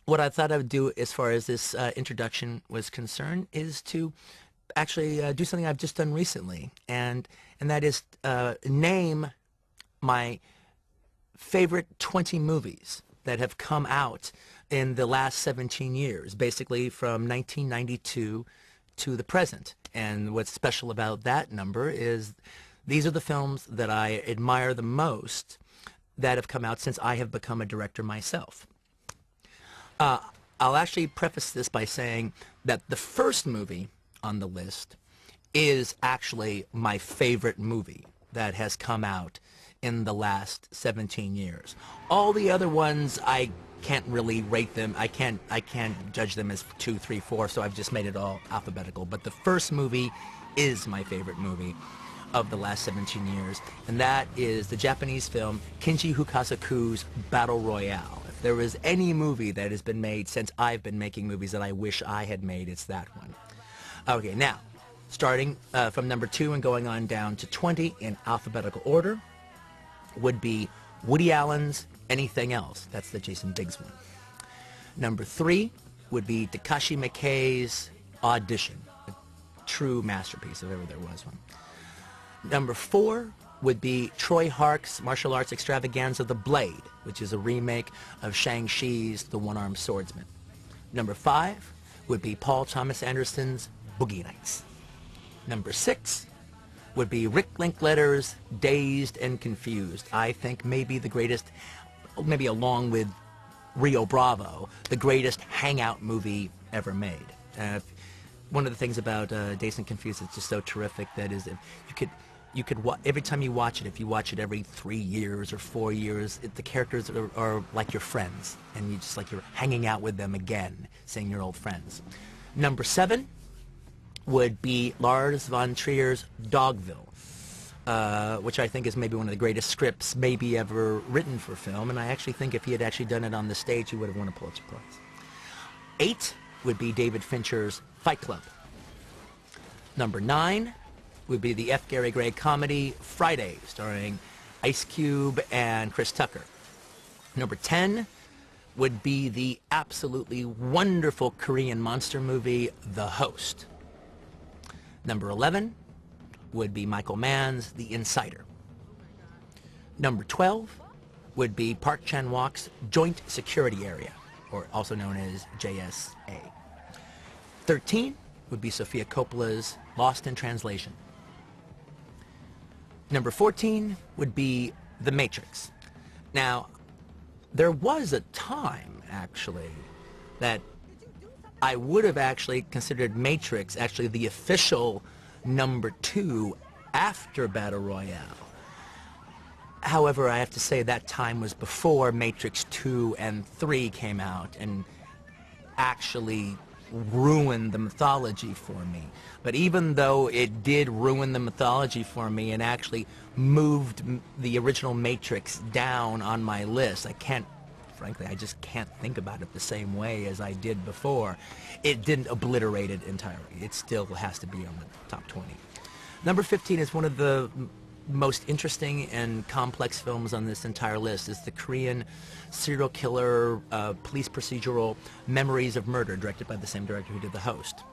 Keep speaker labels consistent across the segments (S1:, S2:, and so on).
S1: What I thought I would do as far as this introduction was concerned is to actually do something I've just done recently, and that is name my favorite 20 movies that have come out in the last 17 years, basically from 1992 to the present. And what's special about that number is these are the films that I admire the most that have come out since I have become a director myself. I'll actually preface this by saying that the first movie on the list is actually my favorite movie that has come out in the last 17 years. All the other ones, I can't really rate them. I can't judge them as 2, 3, 4, so I've just made it all alphabetical. But the first movie is my favorite movie of the last 17 years, and that is the Japanese film Kinji Fukasaku's Battle Royale. If there was any movie that has been made since I've been making movies that I wish I had made, it's that one. Okay, now, starting from number 2 and going on down to 20 in alphabetical order would be Woody Allen's Anything Else. That's the Jason Biggs one. Number 3 would be Takashi Miike's Audition, a true masterpiece if ever there was one. Number 4 would be Troy Hark's martial arts extravaganza The Blade, which is a remake of Shang-Chi's The One-Armed Swordsman. Number 5 would be Paul Thomas Anderson's Boogie Nights. Number 6 would be Rick Linklater's Dazed and Confused. I think maybe the greatest, maybe along with Rio Bravo, the greatest hangout movie ever made. One of the things about Dazed and Confused that's just so terrific that is if you could every time you watch it, if you watch it every 3 years or 4 years, the characters are like your friends, and you just like you're hanging out with them again, seeing your old friends. Number 7 would be Lars von Trier's Dogville, which I think is maybe one of the greatest scripts maybe ever written for film, and I actually think if he had actually done it on the stage, he would have won a Pulitzer Prize. 8 would be David Fincher's Fight Club. Number 9 would be the F. Gary Gray comedy Friday, starring Ice Cube and Chris Tucker. Number 10 would be the absolutely wonderful Korean monster movie The Host. Number 11 would be Michael Mann's The Insider. Number 12 would be Park Chan-wook's Joint Security Area, or also known as JSA. 13 would be Sofia Coppola's Lost in Translation. Number 14 would be The Matrix. Now, there was a time, actually, that I would have actually considered Matrix actually the official number 2 after Battle Royale. However, I have to say that time was before Matrix 2 and 3 came out and actually ruined the mythology for me. But even though it did ruin the mythology for me and actually moved the original Matrix down on my list, frankly, I just can't think about it the same way as I did before. It didn't obliterate it entirely. It still has to be on the top 20. Number 15 is one of the most interesting and complex films on this entire list. Is the Korean serial killer police procedural Memories of Murder, directed by the same director who did The Host.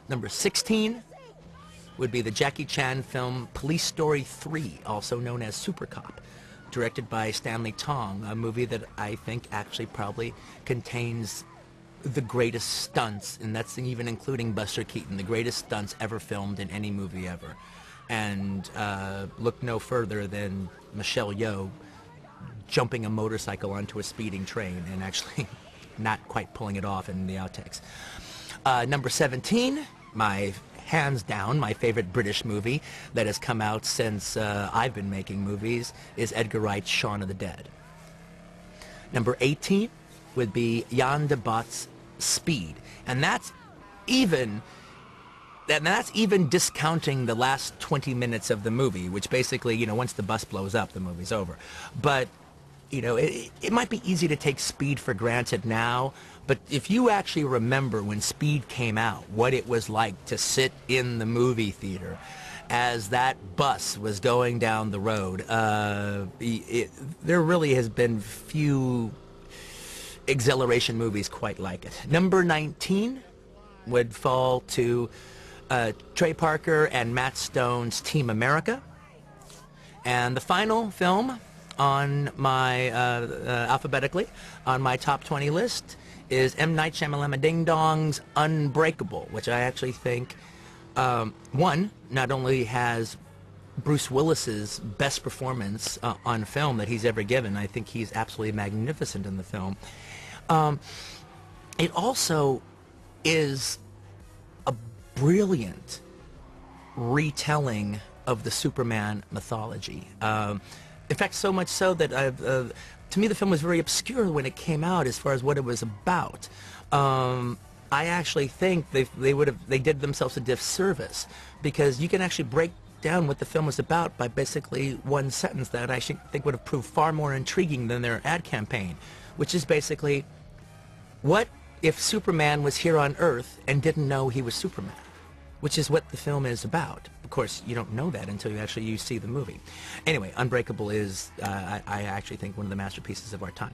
S1: Number 16 would be the Jackie Chan film Police Story 3, also known as Super Cop, directed by Stanley Tong, a movie that I think actually probably contains the greatest stunts, and that's even including Buster Keaton, the greatest stunts ever filmed in any movie ever. And look no further than Michelle Yeoh jumping a motorcycle onto a speeding train and actually not quite pulling it off in the outtakes. Number 17, hands down, my favorite British movie that has come out since I've been making movies is Edgar Wright's Shaun of the Dead. Number 18 would be Jan de Bot's Speed, and that's even discounting the last 20 minutes of the movie, which basically, you know, once the bus blows up, the movie's over. But, you know, it might be easy to take Speed for granted now, but if you actually remember when Speed came out, what it was like to sit in the movie theater as that bus was going down the road, there really has been few exhilaration movies quite like it. Number 19 would fall to Trey Parker and Matt Stone's Team America. And the final film on my, alphabetically, on my top 20 list is M. Night Shyamalan Ding Dong's Unbreakable, which I actually think, one, not only has Bruce Willis's best performance on film that he's ever given. I think he's absolutely magnificent in the film. It also is a brilliant retelling of the Superman mythology. In fact, so much so that to me the film was very obscure when it came out as far as what it was about. I actually think they did themselves a disservice, because you can actually break down what the film was about by basically one sentence that I think would have proved far more intriguing than their ad campaign, which is basically, what if Superman was here on Earth and didn't know he was Superman? Which is what the film is about. Of course, you don't know that until you see the movie. Anyway, Unbreakable is, I actually think, one of the masterpieces of our time.